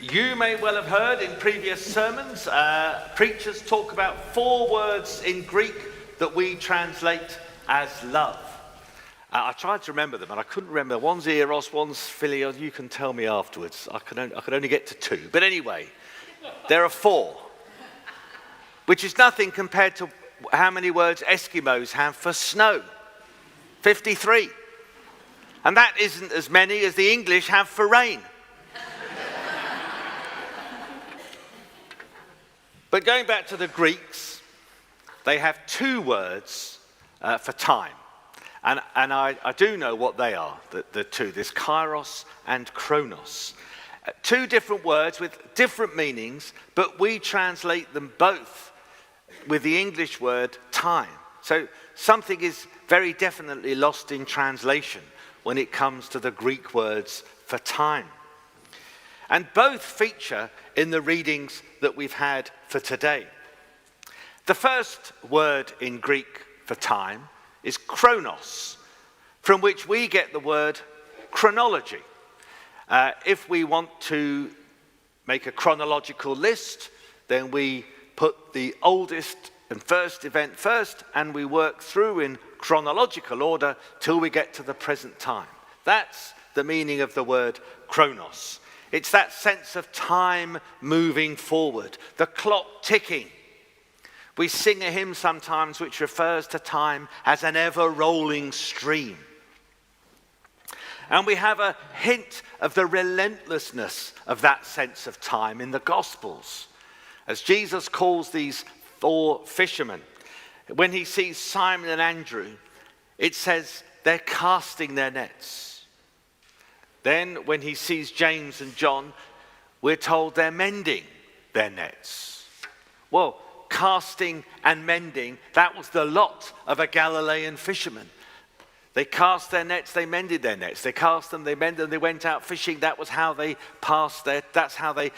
You may well have heard in previous sermons, preachers talk about 4 words in Greek that we translate as love. I tried to remember them and I couldn't remember. One's eros, one's phileo. You can tell me afterwards. I could only get to 2. But anyway, there are 4, which is nothing compared to how many words Eskimos have for snow. 53. And that isn't as many as the English have for rain. But going back to the Greeks, they have 2 words for time. And I do know what they are, the 2. There's kairos and chronos. 2 different words with different meanings, but we translate them both with the English word time. So something is very definitely lost in translation when it comes to the Greek words for time. And both feature in the readings that we've had for today. The first word in Greek for time is chronos, from which we get the word chronology. If we want to make a chronological list, then we put the oldest and first event first, and we work through in chronological order till we get to the present time. That's the meaning of the word chronos. It's that sense of time moving forward, the clock ticking. We sing a hymn sometimes which refers to time as an ever-rolling stream. And we have a hint of the relentlessness of that sense of time in the Gospels. As Jesus calls these 4 fishermen, when he sees Simon and Andrew, it says they're casting their nets. Then when he sees James and John, we're told they're mending their nets. Well, casting and mending, that was the lot of a Galilean fisherman. They cast their nets, they mended their nets. They cast them, they mended them, they went out fishing. That was how they that's how they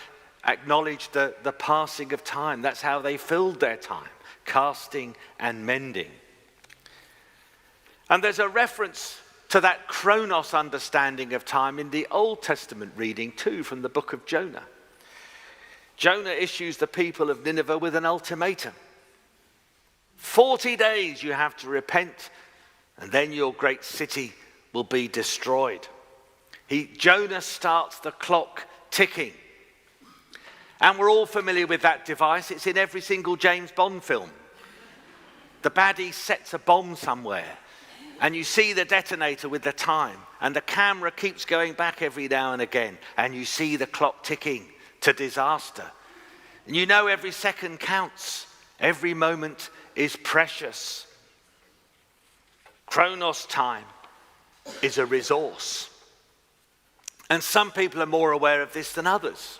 acknowledged the passing of time. That's how they filled their time, casting and mending. And there's a reference to that chronos understanding of time in the Old Testament reading too, from the book of Jonah. Jonah issues the people of Nineveh with an ultimatum. 40 days you have to repent, and then your great city will be destroyed. Jonah starts the clock ticking. And we're all familiar with that device. It's in every single James Bond film. The baddie sets a bomb somewhere, and you see the detonator with the time, and the camera keeps going back every now and again, and you see the clock ticking to disaster. And you know every second counts. Every moment is precious. Chronos time is a resource. And some people are more aware of this than others.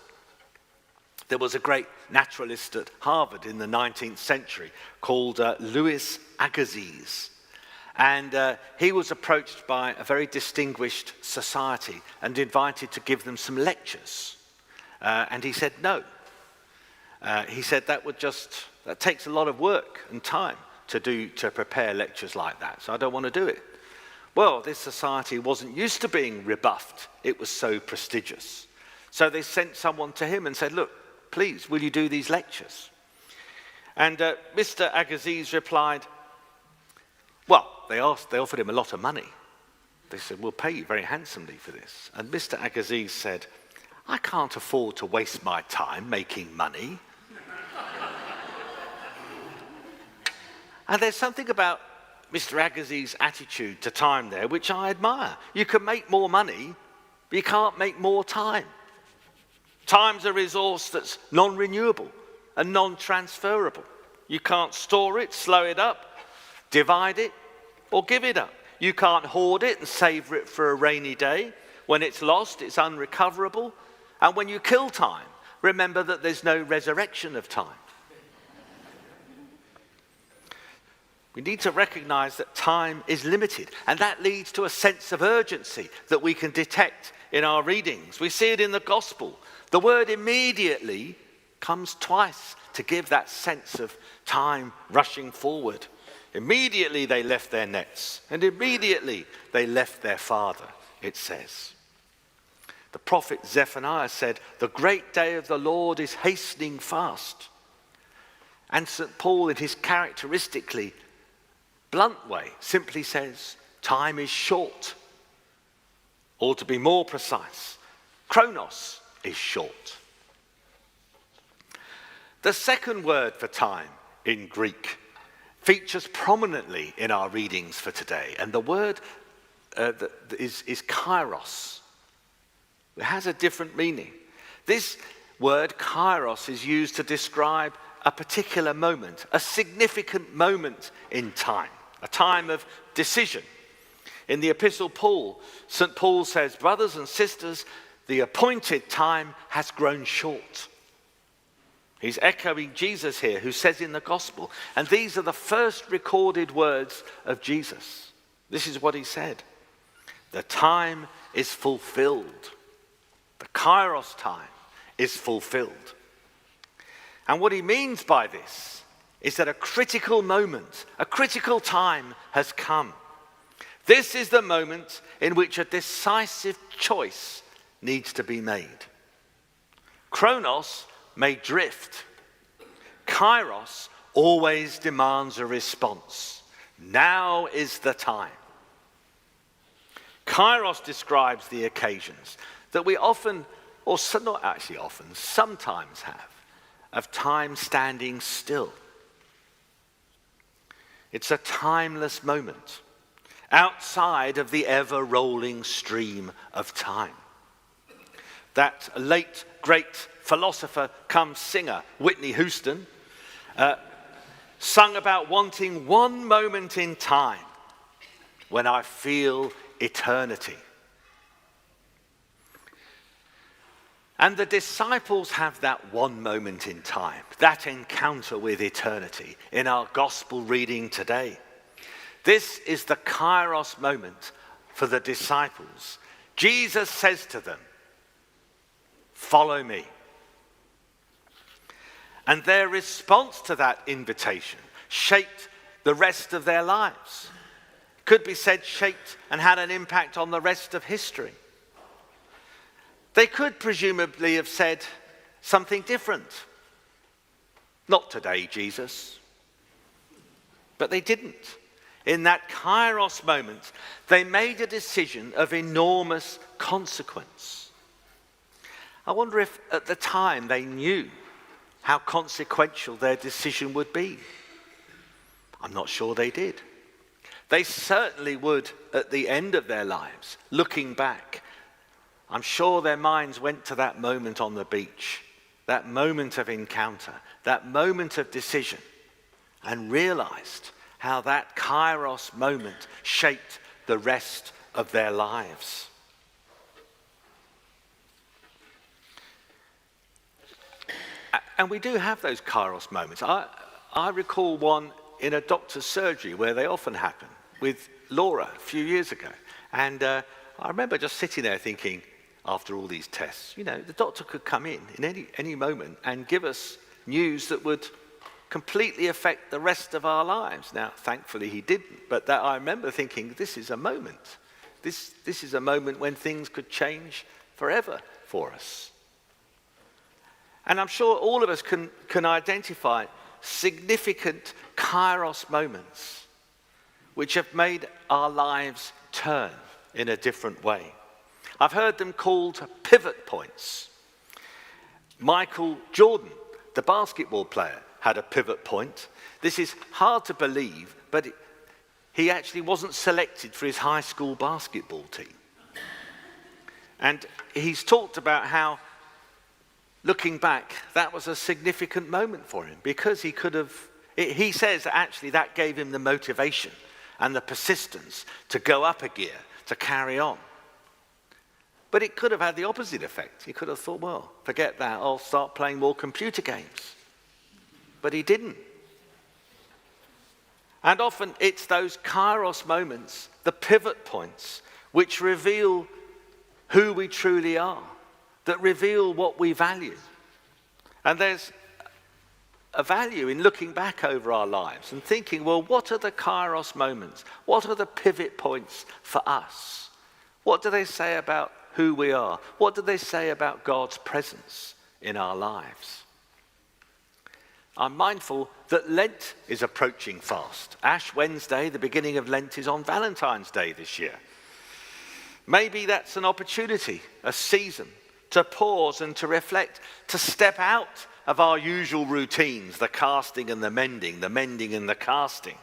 There was a great naturalist at Harvard in the 19th century called Louis Agassiz. And he was approached by a very distinguished society and invited to give them some lectures. And he said no. He said that takes a lot of work and time to prepare lectures like that. So I don't want to do it. Well, this society wasn't used to being rebuffed. It was so prestigious. So they sent someone to him and said, look, please, will you do these lectures? And Mr. Agassiz replied, well, they offered him a lot of money. They said, we'll pay you very handsomely for this. And Mr. Agassiz said, I can't afford to waste my time making money. And there's something about Mr. Agassiz's attitude to time there which I admire. You can make more money, but you can't make more time. Time's a resource that's non-renewable and non-transferable. You can't store it, slow it up, divide it, or give it up. You can't hoard it and savour it for a rainy day. When it's lost, it's unrecoverable. And when you kill time, remember that there's no resurrection of time. We need to recognise that time is limited, and that leads to a sense of urgency that we can detect in our readings. We see it in the gospel. The word immediately comes twice to give that sense of time rushing forward. Immediately they left their nets, and immediately they left their father, it says. The prophet Zephaniah said, "The great day of the Lord is hastening fast." And St. Paul, in his characteristically blunt way, simply says, "Time is short." Or to be more precise, chronos is short. The second word for time in Greek features prominently in our readings for today, and the word is kairos. It has a different meaning. This word kairos is used to describe a particular moment, a significant moment in time, a time of decision. In the Epistle Paul, St. Paul says, "Brothers and sisters, the appointed time has grown short." He's echoing Jesus here, who says in the gospel, and these are the first recorded words of Jesus. This is what he said: "The time is fulfilled." The kairos time is fulfilled. And what he means by this is that a critical moment, a critical time has come. This is the moment in which a decisive choice needs to be made. Chronos may drift. Kairos always demands a response. Now is the time. Kairos describes the occasions that we often, or not actually often, sometimes have, of time standing still. It's a timeless moment outside of the ever-rolling stream of time. That late, great philosopher cum singer, Whitney Houston, sung about wanting one moment in time when I feel eternity. And the disciples have that one moment in time, that encounter with eternity in our gospel reading today. This is the kairos moment for the disciples. Jesus says to them, "Follow me." And their response to that invitation shaped the rest of their lives. Could be said shaped and had an impact on the rest of history. They could presumably have said something different. "Not today, Jesus." But they didn't. In that kairos moment, they made a decision of enormous consequence. I wonder if at the time they knew how consequential their decision would be. I'm not sure they did. They certainly would at the end of their lives, looking back. I'm sure their minds went to that moment on the beach, that moment of encounter, that moment of decision, and realized how that kairos moment shaped the rest of their lives. And we do have those kairos moments. I recall one in a doctor's surgery where they often happen, with Laura a few years ago. And I remember just sitting there thinking, after all these tests, the doctor could come in any moment and give us news that would completely affect the rest of our lives. Now, thankfully he didn't, but I remember thinking, this is a moment. This is a moment when things could change forever for us. And I'm sure all of us can identify significant kairos moments which have made our lives turn in a different way. I've heard them called pivot points. Michael Jordan, the basketball player, had a pivot point. This is hard to believe, but he actually wasn't selected for his high school basketball team. And he's talked about how, looking back, that was a significant moment for him, because he says actually that gave him the motivation and the persistence to go up a gear, to carry on. But it could have had the opposite effect. He could have thought, well, forget that, I'll start playing more computer games. But he didn't. And often it's those kairos moments, the pivot points, which reveal who we truly are, that reveal what we value. And there's a value in looking back over our lives and thinking, well, what are the kairos moments? What are the pivot points for us? What do they say about who we are? What do they say about God's presence in our lives? I'm mindful that Lent is approaching fast. Ash Wednesday, the beginning of Lent, is on Valentine's Day this year. Maybe that's an opportunity, a season, to pause and to reflect, to step out of our usual routines, the casting and the mending and the casting,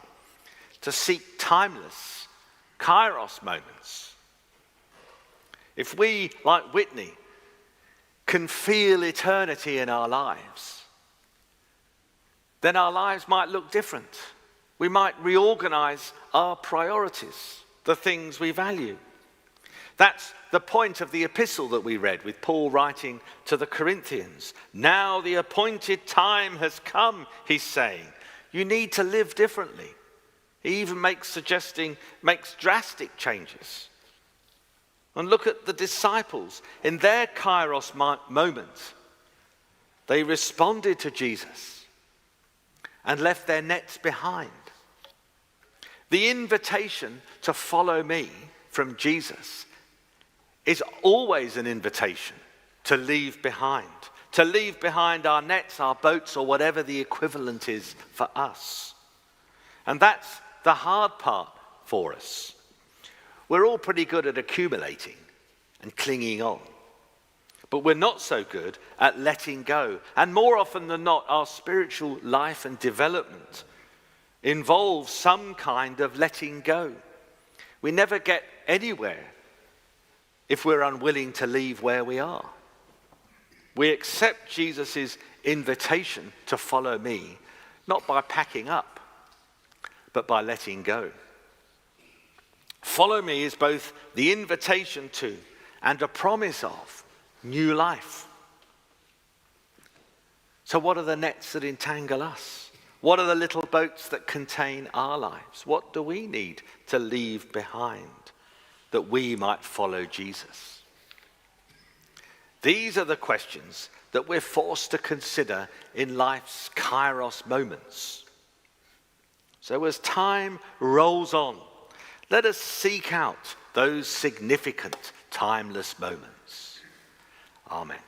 to seek timeless kairos moments. If we, like Whitney, can feel eternity in our lives, then our lives might look different. We might reorganize our priorities, the things we value. That's the point of the epistle that we read with Paul writing to the Corinthians. Now the appointed time has come, he's saying. You need to live differently. He even makes drastic changes. And look at the disciples. In their kairos moment, they responded to Jesus and left their nets behind. The invitation to follow me from Jesus is always an invitation to leave behind our nets, our boats, or whatever the equivalent is for us. And that's the hard part for us. We're all pretty good at accumulating and clinging on, but we're not so good at letting go. And more often than not, our spiritual life and development involves some kind of letting go. We never get anywhere if we're unwilling to leave where we are. We accept Jesus' invitation to follow me, not by packing up, but by letting go. Follow me is both the invitation to and a promise of new life. So what are the nets that entangle us? What are the little boats that contain our lives? What do we need to leave behind that we might follow Jesus? These are the questions that we're forced to consider in life's kairos moments. So as time rolls on, let us seek out those significant, timeless moments. Amen.